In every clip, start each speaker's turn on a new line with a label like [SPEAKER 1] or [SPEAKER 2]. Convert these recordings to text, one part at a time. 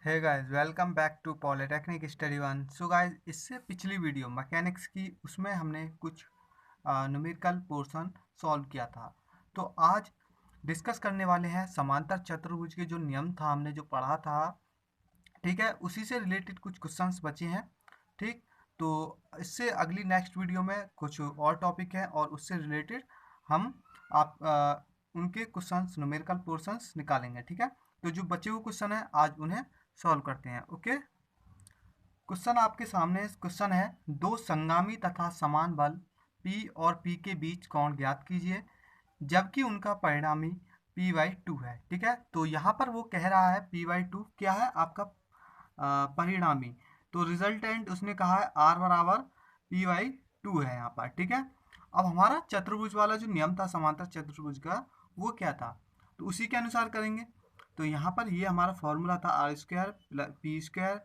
[SPEAKER 1] Hey guys, welcome back to polytechnic study one. So guys, इससे पिछली video mechanics की उसमें हमने कुछ न्यूमेरिकल पोर्शन सॉल्व किया था। तो आज डिस्कस करने वाले हैं समांतर चतुर्भुज के जो नियम था हमने जो पढ़ा था। ठीक है, उसी से रिलेटेड कुछ क्वेश्चंस बचे हैं। ठीक, तो इससे अगली नेक्स्ट वीडियो में कुछ और टॉपिक है और उससे रिलेटेड हम आप उनके क्वेश्चंस न्यूमेरिकल पोर्शंस निकालेंगे। ठीक है, तो जो बचे हुए क्वेश्चन है आज उन्हें सॉल्व करते हैं। ओके, क्वेश्चन आपके सामने क्वेश्चन है, दो संगामी तथा समान बल P और P के बीच कोण ज्ञात कीजिए जबकि उनका परिणामी P/2 है। ठीक है, तो यहाँ पर वो कह रहा है P/2 क्या है आपका परिणामी, तो रिजल्टेंट उसने कहा है R बराबर P/2 है यहाँ पर। ठीक है, अब हमारा चतुर्भुज वाला जो नियम था समांतर चतुर्भुज का वो क्या था, तो उसी के अनुसार करेंगे। तो यहाँ पर ये हमारा फॉर्मूला था R² P²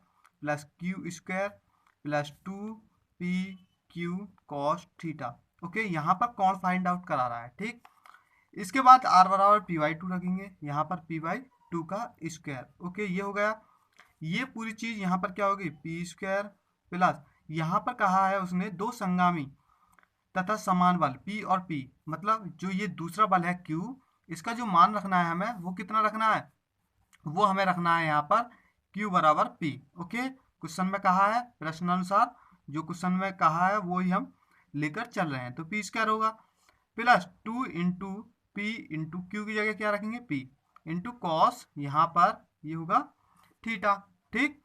[SPEAKER 1] plus Q² plus 2PQ cos theta. Okay, यहाँ पर कौन फाइंड आउट करा रहा है। ठीक, इसके बाद R बराबर P/2 रखेंगे, यहाँ पर P/2 का स्क्वायर। ओके, ये हो गया। ये पूरी चीज यहाँ पर क्या होगी, P² प्लस यहाँ पर कहा है उसने दो संगामी तथा समान बल P और P, मतलब जो ये दूसरा बल है Q, इसका जो मान रखना है हमें वो कितना रखना है, वो हमें रखना है यहाँ पर Q बराबर P। ओके, क्वेश्चन में कहा है, प्रश्नानुसार जो क्वेश्चन में कहा है वो ही हम लेकर चल रहे हैं। तो P² होगा plus 2 into P into Q की जगह क्या रखेंगे P इंटू कॉस, यहाँ पर ये होगा थीटा। ठीक,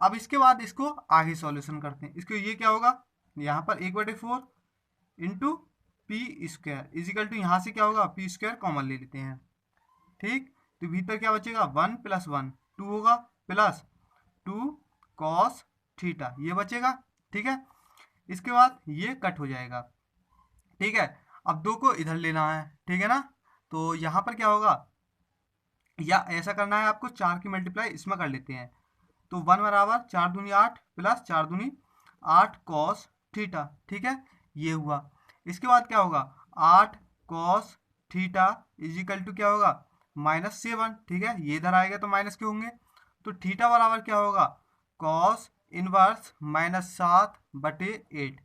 [SPEAKER 1] अब इसके बाद इसको आगे सॉल्यूशन करते हैं। इसको ये क्या होगा, यहाँ पर 1/4 इंटू P² इजिकल टू यहाँ से क्या होगा P² कॉमन ले लेते हैं। ठीक, तो भीतर क्या बचेगा 1 + 1 2 होगा प्लस 2 कॉस थीटा ये बचेगा। ठीक है, इसके बाद ये कट हो जाएगा। ठीक है, अब दो को इधर लेना है। ठीक है ना, तो यहाँ पर क्या होगा, या ऐसा करना है आपको 4 की मल्टीप्लाई इसमें कर लेते हैं। तो 1 बराबर 4 दूनी 8 प्लस 4 दूनी 8 कॉस थीटा। ठीक है, ये हुआ। इसके बाद क्या होगा 8 कॉस थीटा इजिकल टू क्या होगा -7। ठीक है, ये इधर आएगा तो माइनस के होंगे, तो थीटा बराबर क्या होगा कॉस इनवर्स -7/8।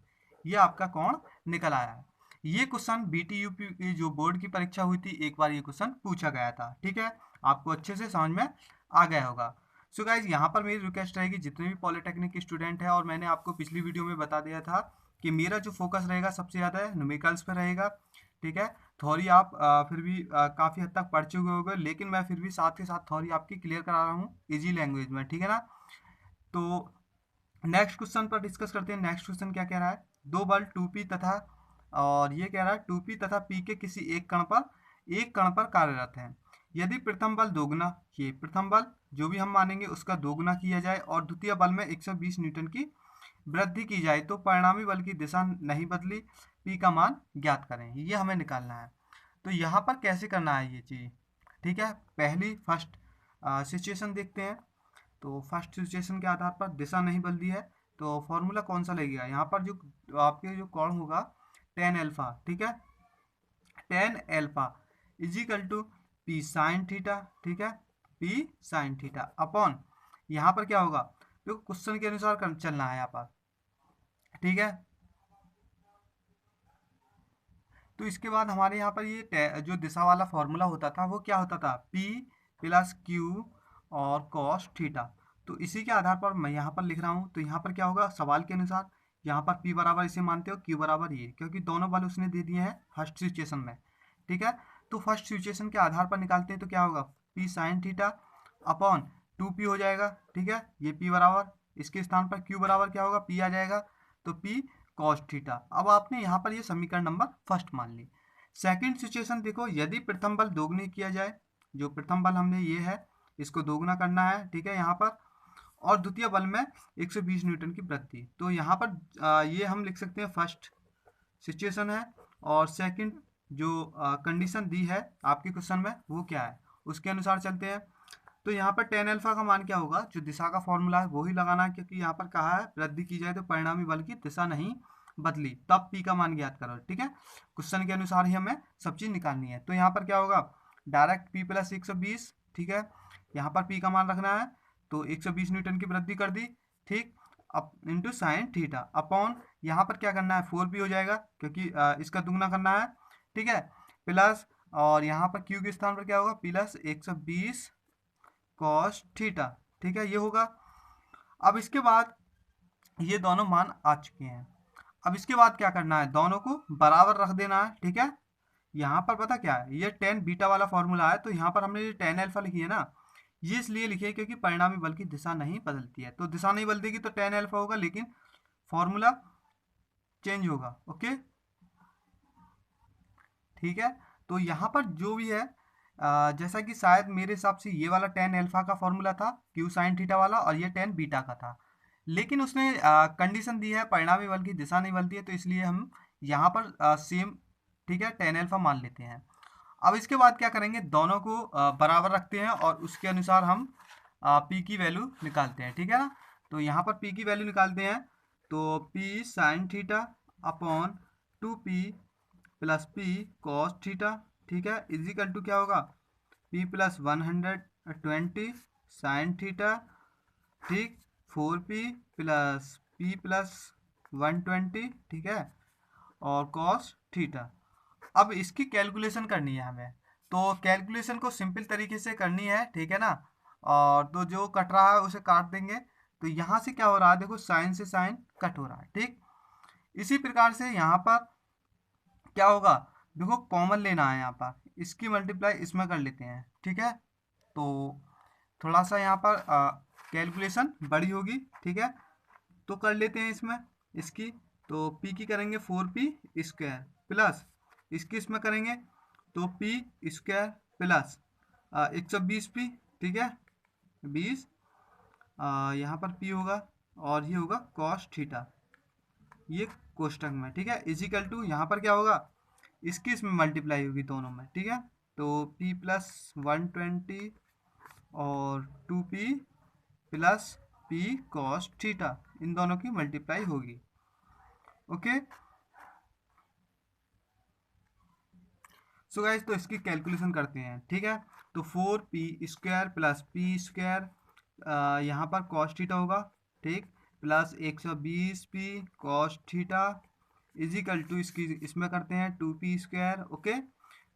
[SPEAKER 1] ये आपका कोण निकल आया है। ये क्वेश्चन BTUP की जो बोर्ड की परीक्षा हुई थी एक बार ये क्वेश्चन पूछा गया था। ठीक है, आपको अच्छे से समझ में आ गया होगा। सो गाइज, यहाँ पर मेरी रिक्वेस्ट रहेगी जितने भी पॉलिटेक्निक के स्टूडेंट हैं, और मैंने आपको पिछली वीडियो में बता दिया था कि मेरा जो फोकस रहेगा सबसे ज़्यादा न्यूमेरिकल्स पे रहेगा। ठीक है, थ्योरी आप फिर भी काफ़ी हद तक पढ़ चुके होंगे, लेकिन मैं फिर भी साथ के साथ थ्योरी आपकी क्लियर करा रहा हूँ इजी लैंग्वेज में। ठीक है ना, तो नेक्स्ट क्वेश्चन पर डिस्कस करते हैं। नेक्स्ट क्वेश्चन क्या कह रहा है, दो बल 2P तथा, और ये कह रहा है 2P तथा P के किसी एक कण पर कार्यरत हैं। यदि प्रथम बल दोगुना, ये प्रथम बल जो भी हम मानेंगे उसका दोगुना किया जाए और द्वितीय बल में 120 न्यूटन की वृद्धि की जाए तो परिणामी बल की दिशा नहीं बदली, P का मान ज्ञात करें। ये हमें निकालना है। तो यहाँ पर कैसे करना है ये चीज़। ठीक है, पहली फर्स्ट सिचुएशन देखते हैं। तो फर्स्ट सिचुएशन के आधार पर दिशा नहीं बदली है, तो फॉर्मूला कौन सा लगेगा, यहाँ पर जो आपके जो कोण होगा tan अल्फा। ठीक है, tan alpha equal to P sin theta. ठीक है, P sin थीटा अपॉन यहाँ पर क्या होगा, तो क्वेश्चन के अनुसार चलना है यहाँ पर। ठीक है, तो इसके बाद हमारे यहाँ पर ये जो दिशा वाला फॉर्मूला होता था वो क्या होता था P + Q और cos थीटा। तो इसी के आधार पर मैं यहाँ पर लिख रहा हूँ। तो यहाँ पर क्या होगा सवाल के अनुसार, यहाँ पर P बराबर इसे मानते हो, Q बराबर ये, क्योंकि दोनों बल उसने दे दिए हैं फर्स्ट सिचुएशन में। ठीक है, तो फर्स्ट सिचुएशन के आधार पर निकालते हैं तो क्या होगा P sin theta upon 2P हो जाएगा। ठीक है, ये P बराबर, इसके स्थान पर Q बराबर क्या होगा P आ जाएगा, तो P cos थीटा। अब आपने यहाँ पर ये समीकरण नंबर फर्स्ट मान ली। सेकंड सिचुएशन देखो, यदि प्रथम बल दोगुनी किया जाए, जो प्रथम बल हमने ये है इसको दोगुना करना है। ठीक है, यहाँ पर और द्वितीय बल में 120 न्यूटन की वृद्धि, तो यहाँ पर ये हम लिख सकते हैं फर्स्ट सिचुएशन है। और सेकंड जो कंडीशन दी है आपके क्वेश्चन में वो क्या है उसके अनुसार चलते हैं। तो यहाँ पर tan अल्फा का मान क्या होगा, जो दिशा का फॉर्मूला है वही लगाना है, क्योंकि यहाँ पर कहा है वृद्धि की जाए तो परिणामी बल की दिशा नहीं बदली, तब P का मान ज्ञात करो। ठीक है, क्वेश्चन के अनुसार ही हमें सब चीज निकालनी है। तो यहाँ पर क्या होगा डायरेक्ट P + 120। ठीक है, यहाँ पर P का मान रखना है तो 120 न्यूटन की वृद्धि कर दी, ठीक। अब इंटू साइन थीटा अपॉन यहाँ पर क्या करना है 4p हो जाएगा क्योंकि इसका दुगना करना है, ठीक है। प्लस और यहाँ पर q के स्थान पर क्या होगा प्लस 120 कॉस थीटा, ठीक है, ये होगा। अब इसके बाद ये दोनों मान आ चुके हैं। अब इसके बाद क्या करना है, दोनों को बराबर रख देना है, ठीक है। यहाँ पर पता क्या है, ये टेन बीटा वाला फॉर्मूला है, तो यहाँ पर हमने ये टेन अल्फा लिखी है ना, ये इसलिए लिखी है क्योंकि परिणामी बल की दिशा नहीं बदलती है। तो दिशा नहीं बदलेगी तो टेन अल्फा होगा, लेकिन फॉर्मूला चेंज होगा, ओके, ठीक है। तो यहाँ पर जो भी है जैसा कि शायद मेरे हिसाब से ये वाला टेन अल्फा का फॉर्मूला था क्यू साइन थीटा वाला, और ये टेन बीटा का था, लेकिन उसने कंडीशन दी है परिणामी बल की दिशा नहीं बदलती है, तो इसलिए हम यहाँ पर सेम, ठीक है, टेन अल्फा मान लेते हैं। अब इसके बाद क्या करेंगे, दोनों को बराबर रखते हैं और उसके अनुसार हम पी की वैल्यू निकालते हैं, ठीक है ना। तो यहाँ पर पी की वैल्यू निकालते हैं, तो P sine theta upon 2p plus P cos theta, ठीक है, इजिकल टू क्या होगा p प्लस 120 साइन थीटा, ठीक, 4p प्लस p प्लस 120, ठीक है, और कॉस थीटा। अब इसकी कैलकुलेशन करनी है हमें, तो कैलकुलेशन को सिंपल तरीके से करनी है, ठीक है ना। और तो जो कट रहा है उसे काट देंगे, तो यहाँ से क्या हो रहा है, देखो साइन से साइन कट हो रहा है, ठीक। इसी प्रकार से यहाँ पर क्या होगा, देखो कॉमन लेना है यहाँ पर, इसकी मल्टीप्लाई इसमें कर लेते हैं, ठीक है। तो थोड़ा सा यहाँ पर कैलकुलेशन बड़ी होगी, ठीक है, तो कर लेते हैं इसमें इसकी। तो p की करेंगे 4p स्क्वायर प्लस इसकी इसमें करेंगे तो p स्क्वायर प्लस 120p, ठीक है, 20 यहाँ पर p होगा और ये होगा कॉस थीटा, ये कोष्टक में, ठीक है, इजिकल टू यहाँ पर क्या होगा, इसकी इसमें मल्टीप्लाई होगी दोनों में, ठीक है। तो p प्लस 120 और 2p plus p cos theta, इन दोनों की मल्टीप्लाई होगी, ओके। सो गाइस, तो इसकी कैलकुलेशन करते हैं, ठीक है। तो 4p square plus p square, यहाँ पर कॉस थीटा होगा, ठीक, plus 120p cos theta equal to इसकी इसमें करते हैं 2p स्क्वायर, ओके,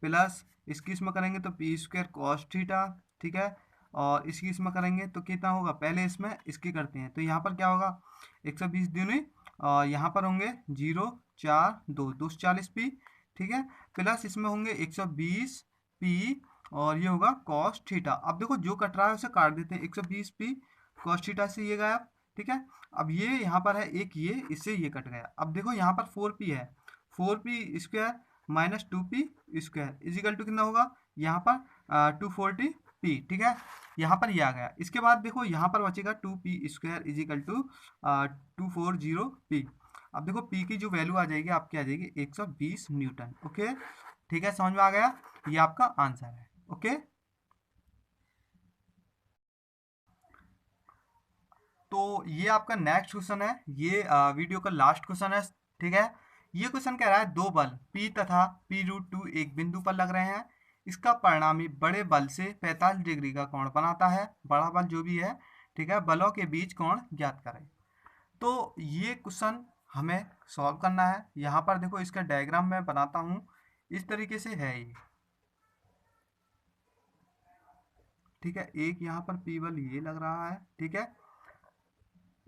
[SPEAKER 1] प्लस इसकी इसमें करेंगे तो p स्क्वायर कॉस थीटा, ठीक है, और इसकी इसमें करेंगे तो कितना होगा, पहले इसमें इसकी करते हैं, तो यहाँ पर क्या होगा 120 दूनी, और यहाँ पर होंगे 0 4 2 240p, ठीक है, प्लस इसमें होंगे 120p और ये होगा कॉस थीटा। अब देखो जो कट रहा है उसे काट देते हैं, 120p कॉस थीटा से ये गया, ठीक है। अब ये यहाँ पर है एक, ये इससे ये कट गया। अब देखो यहाँ पर 4p है, 4p square minus 2p square equal to कितना होगा, यहाँ पर 240p, ठीक है, यहाँ पर ये आ गया। इसके बाद देखो यहाँ पर बचेगा 2p square equal to 240p। अब देखो p की जो वैल्यू आ जाएगी आपकी, आ जाएगी 120 न्यूटन, ओके, ठीक है, समझ में आ गया, ये आपका आंसर है, ओके। तो ये आपका नेक्स्ट क्वेश्चन है, ये वीडियो का लास्ट क्वेश्चन है, ठीक है। ये क्वेश्चन कह रहा है दो बल P तथा P√2 एक बिंदु पर लग रहे हैं, इसका परिणामी बड़े बल से 45 डिग्री का कोण बनाता है, बड़ा बल जो भी है, ठीक है, बलों के बीच कोण ज्ञात करें। तो ये क्वेश्चन हमें सॉल्व करना है। यहाँ पर देखो इसका डायग्राम मैं बनाता हूँ, इस तरीके से है ये, ठीक है, एक यहाँ पर P बल ये लग रहा है, ठीक है,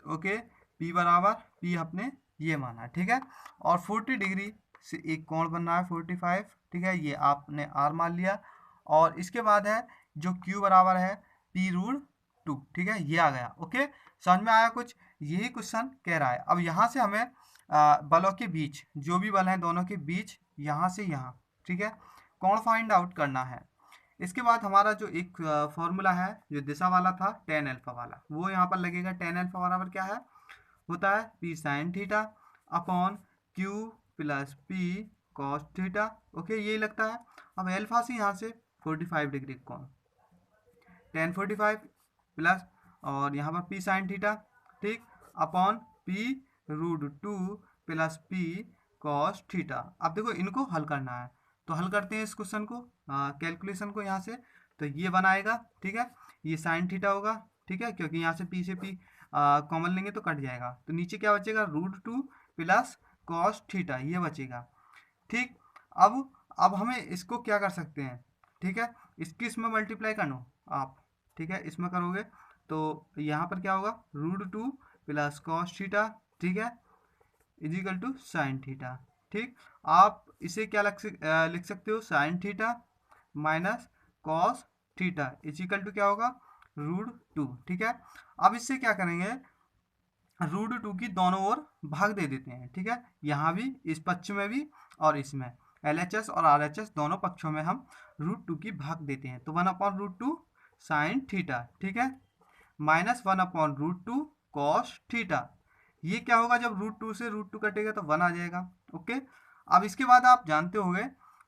[SPEAKER 1] ओके, P बराबर P अपने ये माना, ठीक है, और 40 डिग्री से एक कोण बन रहा है 45, ठीक है, ये आपने R मान लिया। और इसके बाद है जो Q बराबर है P√2, ठीक है, ये आ गया, ओके, समझ में आया कुछ, यही क्वेश्चन कह रहा है। अब यहाँ से हमें बलों के बीच जो भी बल हैं दोनों के बीच यहाँ से यहाँ, ठीक है, कोण फाइंड आउट करना है। इसके बाद हमारा जो एक फॉर्मूला है जो दिशा वाला था टेन अल्फा वाला, वो यहाँ पर लगेगा। टेन अल्फा बराबर क्या है, होता है p sine theta upon q plus p cos theta, okay, यही लगता है। अब अल्फा से यहाँ से 45 डिग्री कोण, टेन 45 प्लस और यहाँ पर p साइन थीटा, ठीक, upon p√2 plus p cos theta. अब देखो इनको हल करना है, तो हल करते हैं इस क्वेश्चन को, कैलकुलेशन को यहाँ से, तो ये बनाएगा, ठीक है, ये साइन थीटा होगा ठीक है, क्योंकि यहाँ से पी से पी कॉमन लेंगे तो कट जाएगा। तो नीचे क्या बचेगा, √2 प्लस कॉस थीटा, ये बचेगा। ठीक, अब हमें इसको क्या कर सकते हैं, ठीक है, इसकी इसमें मल्टीप्लाई कर लो आप, ठीक है, इसमें करोगे तो यहाँ पर क्या होगा, √2 प्लस कॉस थीटा, ठीक है, इजिकल टू साइन थीटा। ठीक, आप इसे क्या लिख सकते हो, sine theta minus cos theta equal to क्या होगा, √2। ठीक है, अब इससे क्या करेंगे, √2 की दोनों ओर भाग दे देते हैं। ठीक है, यहाँ भी, इस पक्ष में भी और इसमें, LHS और RHS दोनों पक्षों में हम √2 की भाग देते हैं। तो 1/√2 साइन थीटा, ठीक है, माइनस 1/√2 कॉस थीटा। ये क्या होगा, जब √2 से √2 कटेगा तो 1 आ जाएगा। ओके, अब इसके बाद आप जानते होंगे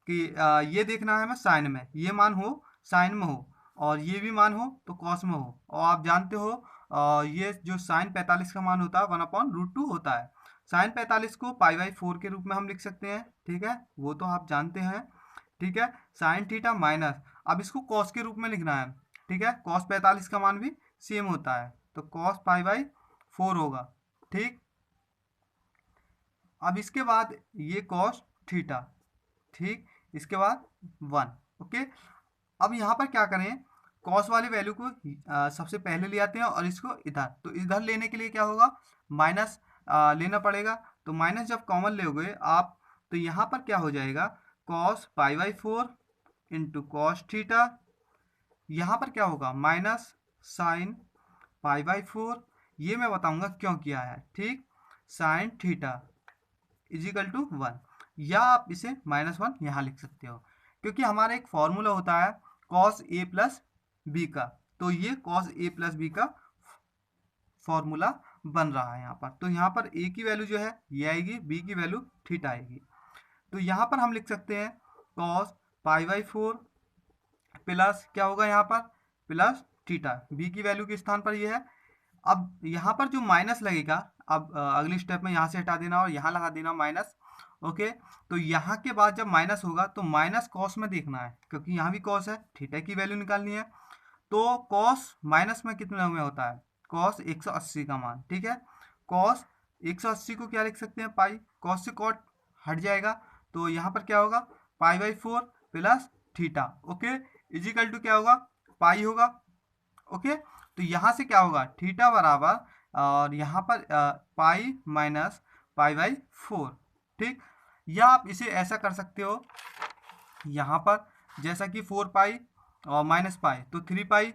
[SPEAKER 1] कि ये देखना है हमें साइन में, ये मान हो साइन में हो और ये भी मान हो तो कॉस में हो। और आप जानते हो ये जो साइन 45 का मान होता है 1/√2 होता है। साइन 45 को π/4 के रूप में हम लिख सकते हैं। ठीक है, वो तो आप जानते हैं। ठीक है, साइन थीटा माइनस, अब इसको कॉस के रूप में लिखना है। ठीक है, कॉस 45 का मान भी सेम होता है, तो कॉस π/4 होगा। ठीक, अब इसके बाद ये कॉस थीटा, ठीक, इसके बाद 1। ओके, अब यहाँ पर क्या करें, कॉस वाली वैल्यू को सबसे पहले ले आते हैं और इसको इधर, तो इधर लेने के लिए क्या होगा, माइनस लेना पड़ेगा। तो माइनस जब कॉमन लोगे आप, तो यहाँ पर क्या हो जाएगा, कॉस π/4 इंटू कॉस थीटा, यहाँ पर क्या होगा, माइनस साइन π/4, ये मैं बताऊंगा क्यों किया है। ठीक, साइन थीटा इजिकल टू 1, या आप इसे -1 यहाँ लिख सकते हो, क्योंकि हमारा एक फॉर्मूला होता है cos A प्लस बी का, तो ये cos A प्लस बी का फॉर्मूला बन रहा है यहाँ पर। तो यहाँ पर A की वैल्यू जो है ये आएगी, B की वैल्यू थीटा आएगी। तो यहाँ पर हम लिख सकते हैं cos π/4 प्लस क्या होगा यहाँ पर, प्लस थीटा, B की वैल्यू के स्थान पर ये है। अब यहाँ पर जो माइनस लगेगा, अब अगली स्टेप में यहाँ से हटा देना और यहाँ लगा देना माइनस। ओके, तो यहाँ के बाद जब माइनस होगा तो माइनस कॉस में देखना है, क्योंकि यहाँ भी कॉस है, थीटा की वैल्यू निकालनी है। तो कॉस माइनस में कितने में होता है, कॉस 180 का मान। ठीक है, कॉस 180 को क्या लिख सकते हैं, पाई, कॉस से कॉट हट जाएगा, तो यहाँ पर क्या होगा, π/4 plus theta. Okay, is equal to क्या होगा, पाई होगा। ओके, तो यहाँ से क्या होगा, थीटा बराबर, और यहाँ पर पाई माइनस π/4। ठीक, या आप इसे ऐसा कर सकते हो, यहाँ पर जैसा कि 4 पाई और माइनस पाई, तो 3 पाई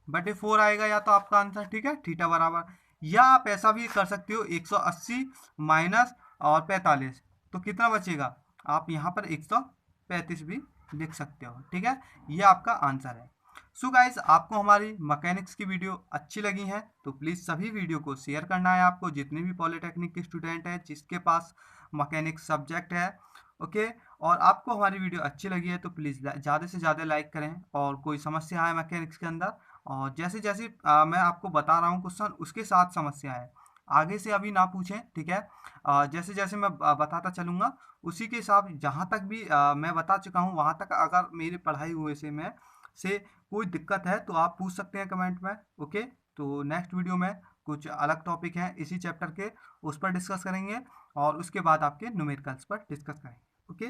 [SPEAKER 1] बटे 4 आएगा या तो आपका आंसर। ठीक है, थीटा बराबर, या आप ऐसा भी कर सकते हो 180 माइनस और 45, तो कितना बचेगा, आप यहाँ पर 135 भी लिख सकते हो। ठीक है, ये आपका आंसर है। सो गाइज, आपको हमारी मैकेनिक्स की वीडियो अच्छी लगी है तो प्लीज़ सभी वीडियो को शेयर करना है आपको, जितने भी पॉलिटेक्निक के स्टूडेंट हैं जिसके पास मैकेनिक्स सब्जेक्ट है। ओके, और आपको हमारी वीडियो अच्छी लगी है तो प्लीज़ ज़्यादा से ज़्यादा लाइक करें, और कोई समस्या है मैकेनिक्स के अंदर, और जैसे जैसे मैं आपको बता रहा हूँ क्वेश्चन, उसके साथ समस्या है, आगे से अभी ना पूछें। ठीक है, जैसे जैसे मैं बताता चलूँगा उसी के हिसाब, जहाँ तक भी मैं बता चुका हूँ वहाँ तक अगर मेरी पढ़ाई हुए से कोई दिक्कत है तो आप पूछ सकते हैं कमेंट में। ओके, तो नेक्स्ट वीडियो में कुछ अलग टॉपिक है इसी चैप्टर के, उस पर डिस्कस करेंगे और उसके बाद आपके न्यूमेरिकल्स पर डिस्कस करेंगे। ओके।